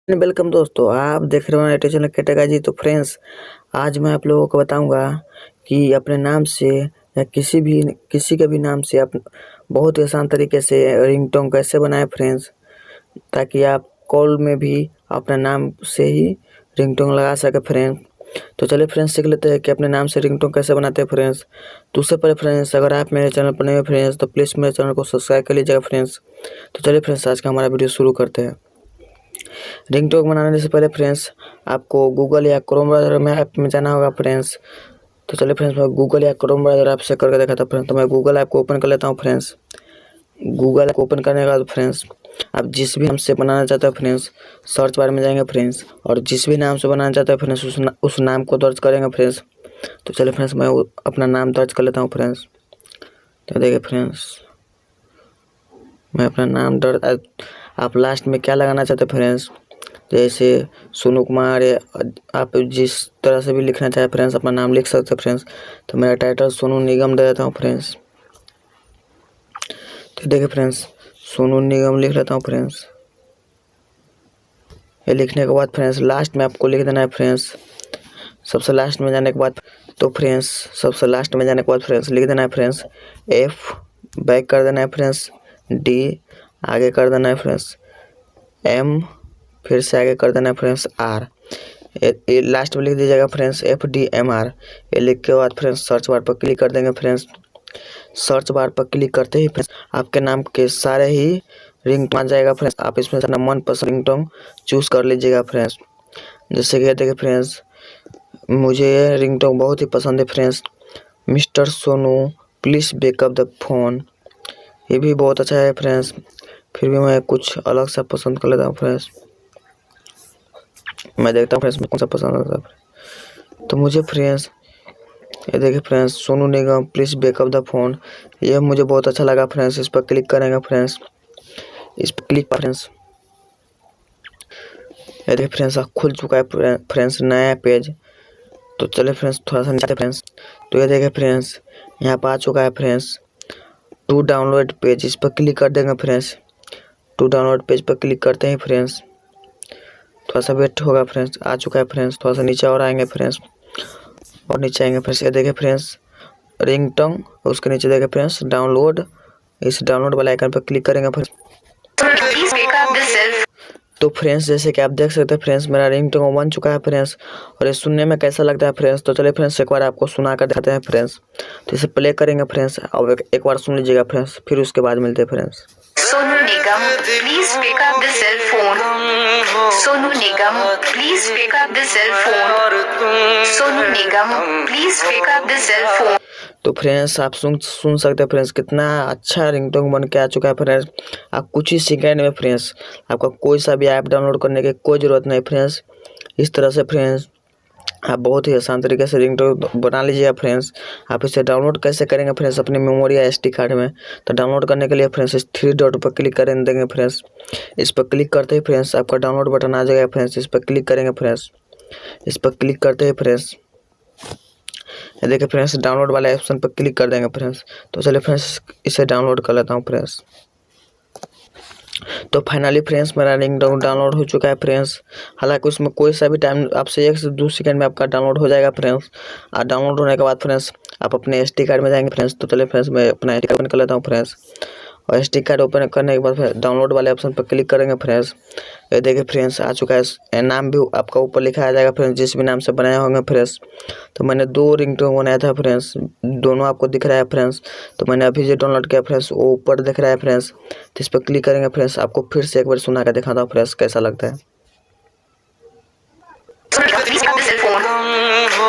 Welcome दोस्तों, आप देख रहे हो हमारे चैनल कैटेगा जी। तो फ्रेंड्स, आज मैं आप लोगों को बताऊंगा कि अपने नाम से या किसी के भी नाम से आप बहुत ही आसान तरीके से रिंगटोन कैसे बनाएं फ्रेंड्स, ताकि आप कॉल में भी अपने नाम से ही रिंगटोन लगा सके फ्रेंड्स। तो चलिए फ्रेंड्स, सीख लेते हैं कि अपने नाम से रिंगटोन कैसे बनाते हैं फ्रेंड्स। तो उससे पहले फ्रेंड्स, अगर आप मेरे चैनल पर नए हो फ्रेंड्स, तो प्लीज़ मेरे चैनल को सब्सक्राइब कर लीजिएगा फ्रेंड्स। तो चलिए फ्रेंड्स, आज का हमारा वीडियो शुरू करते हैं। रिंगटोन बनाने से पहले फ्रेंड्स, आपको गूगल या क्रोम ब्राउज़र में ऐप में जाना होगा फ्रेंड्स। तो चलिए फ्रेंड्स, मैं गूगल या क्रोम ब्राउज़र ऐप से करके देखा था फ्रेंड्स। तो मैं गूगल ऐप को ओपन कर लेता हूँ फ्रेंड्स। गूगल ऐप ओपन करने के बाद फ्रेंड्स, आप जिस भी नाम से बनाना चाहते हो फ्रेंड्स, सर्च बार में जाएंगे फ्रेंड्स, और जिस भी नाम से बनाना चाहते हो फ्रेंड्स, उस नाम को दर्ज करेंगे फ्रेंड्स। तो चलिए फ्रेंड्स, मैं अपना नाम दर्ज कर लेता हूँ फ्रेंड्स। तो देखिए फ्रेंड्स, मैं अपना नाम दर्ज, आप लास्ट में क्या लगाना चाहते हैं फ्रेंड्स, जैसे सोनू कुमार, या आप जिस तरह से भी लिखना चाहे फ्रेंड्स, अपना नाम लिख सकते हैं फ्रेंड्स। तो मेरा टाइटल सोनू निगम दे देता हूँ फ्रेंड्स। तो देखिए फ्रेंड्स, सोनू निगम लिख लेता हूँ फ्रेंड्स। ये लिखने के बाद फ्रेंड्स, लास्ट में आपको लिख देना है फ्रेंड्स, सबसे लास्ट में जाने के बाद। तो फ्रेंड्स, सबसे लास्ट में जाने के बाद फ्रेंड्स लिख देना है फ्रेंड्स एफ, बैक कर देना है फ्रेंड्स डी, आगे कर देना है फ्रेंड्स एम, फिर से आगे कर देना है फ्रेंड्स आर। ये लास्ट में लिख दीजिएगा फ्रेंड्स FDMR। ये लिख के बाद फ्रेंड्स सर्च बार पर क्लिक कर देंगे फ्रेंड्स। सर्च बार पर क्लिक करते ही फ्रेंड्स, आपके नाम के सारे ही रिंगटोन आ जाएगा फ्रेंड्स। आप इसमें से अपना मनपसंद रिंगटोन चूज़ कर लीजिएगा फ्रेंड्स। जैसे कि देखिए फ्रेंड्स, मुझे ये रिंगटोन बहुत ही पसंद है friends, mister Sonu please backup the phone. ये भी बहुत अच्छा है फ्रेंड्स, फिर भी मैं कुछ अलग सा पसंद कर लेता हूँ फ्रेंड्स। मैं देखता हूँ फ्रेंड्स में कौन सा पसंद आता है। तो मुझे फ्रेंड्स, ये देखिए friends, Sonu Nigam please backup the phone, ये मुझे बहुत अच्छा लगा फ्रेंड्स। इस पर क्लिक करेंगे फ्रेंड्स, इस पर क्लिक फ्रेंड्स, ये देखिए फ्रेंड्स, खुल चुका है फ्रेंड्स नया पेज। तो चलिए फ्रेंड्स, थोड़ा सा नीचे फ्रेंड्स, तो ये देखिए फ्रेंड्स, यहाँ पर आ चुका है फ्रेंड्स टू डाउनलोड पेज। इस पर क्लिक कर देंगे फ्रेंड्स। टू डाउनलोड पेज पर क्लिक करते ही फ्रेंड्स, थोड़ा सा वेट होगा फ्रेंड्स, आ चुका है फ्रेंड्स। थोड़ा सा नीचे और आएंगे फ्रेंड्स, और नीचे आएंगे फ्रेंड्स, ये देखें फ्रेंड्स रिंगटोन, उसके नीचे देखें फ्रेंड्स डाउनलोड। इस डाउनलोड वाले आइकन पर क्लिक करेंगे फ्रेंड्स। तो फ्रेंड्स, जैसे कि आप देख सकते हैं फ्रेंड्स, मेरा रिंगटोन बन चुका है फ्रेंड्स। और ये सुनने में कैसा लगता है फ्रेंड्स, तो चलिए फ्रेंड्स, एक बार आपको सुना कर दिखाते हैं फ्रेंड्स। तो इसे प्ले करेंगे फ्रेंड्स, और एक बार सुन लीजिएगा फ्रेंड्स, फिर उसके बाद मिलते हैं friends. Sonu Nigam please pick up the cell phone. Sonu Nigam please pick up the cell phone. Sonu Nigam please pick up the cell phone. तो फ्रेंड्स, आप सुन सकते हैं फ्रेंड्स, कितना अच्छा रिंगटोन बन के आ चुका है फ्रेंड्स। आप कुछ ही सेकंड में फ्रेंड्स, आपका कोई सा भी ऐप डाउनलोड करने की कोई ज़रूरत नहीं फ्रेंड्स। इस तरह से फ्रेंड्स, आप बहुत ही आसान तरीके से रिंगटोन बना लीजिएगा फ्रेंड्स। आप इसे डाउनलोड कैसे करेंगे फ्रेंड्स, अपनी मेमोरी या SD कार्ड में। तो डाउनलोड करने के लिए फ्रेंड्स, इस 3 डॉट पर क्लिक कर देंगे फ्रेंड्स। इस पर क्लिक करते ही फ्रेंड्स, आपका डाउनलोड बटन आ जाएगा फ्रेंड्स। इस पर क्लिक करेंगे फ्रेंड्स। इस पर क्लिक करते ही फ्रेंड्स, ये देखिए फ्रेंड्स, डाउनलोड वाले ऑप्शन पर क्लिक कर देंगे फ्रेंड्स। तो चलिए फ्रेंड्स, इसे डाउनलोड कर लेता हूँ फ्रेंड्स। तो फाइनली फ्रेंड्स, मेरा रिंगटोन डाउनलोड हो चुका है फ्रेंड्स। हालांकि उसमें कोई सा भी टाइम, आपसे 1 से 2 सेकंड में आपका डाउनलोड हो जाएगा फ्रेंड्स। और डाउनलोड होने के बाद फ्रेंड्स, आप अपने SD कार्ड में जाएंगे फ्रेंड्स। तो चलिए फ्रेंड्स, मैं अपना SD कार्ड ओपन कर लेता हूँ फ्रेंड्स। और SD कार्ड ओपन करने के बाद डाउनलोड वाले ऑप्शन पर क्लिक करेंगे फ्रेंड्स। ये देखिए फ्रेंड्स, आ चुका है। नाम भी आपका ऊपर लिखा आ जाएगा फ्रेंड्स, जिस भी नाम से बनाए होंगे फ्रेंड्स। तो मैंने 2 रिंगटोन बनाया था फ्रेंड्स, दोनों आपको दिख रहा है फ्रेंड्स। तो मैंने अभी जो डाउनलोड किया फ्रेंड्स, वो ऊपर दिख रहा है फ्रेंड्स। तो इस पर क्लिक करेंगे फ्रेंड्स। आपको फिर से एक बार सुना कर दिखाता हूँ फ्रेंड्स, कैसा लगता है।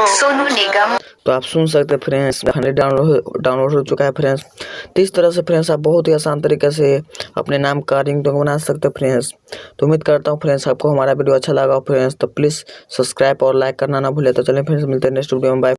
सोनू निगम। तो आप सुन सकते हैं फ्रेंड्स, डाउनलोड हो चुका है फ्रेंड्स। तो इस तरह से फ्रेंड्स, आप बहुत ही आसान तरीके से अपने नाम का रिंगटोन बना सकते हैं फ्रेंड्स। तो उम्मीद करता हूँ फ्रेंड्स, आपको हमारा वीडियो अच्छा लगा फ्रेंड्स। तो प्लीज़ सब्सक्राइब और लाइक करना ना भूलें। तो चलिए फ्रेंड्स, मिलते हैं नेक्स्ट वीडियो में। बाय।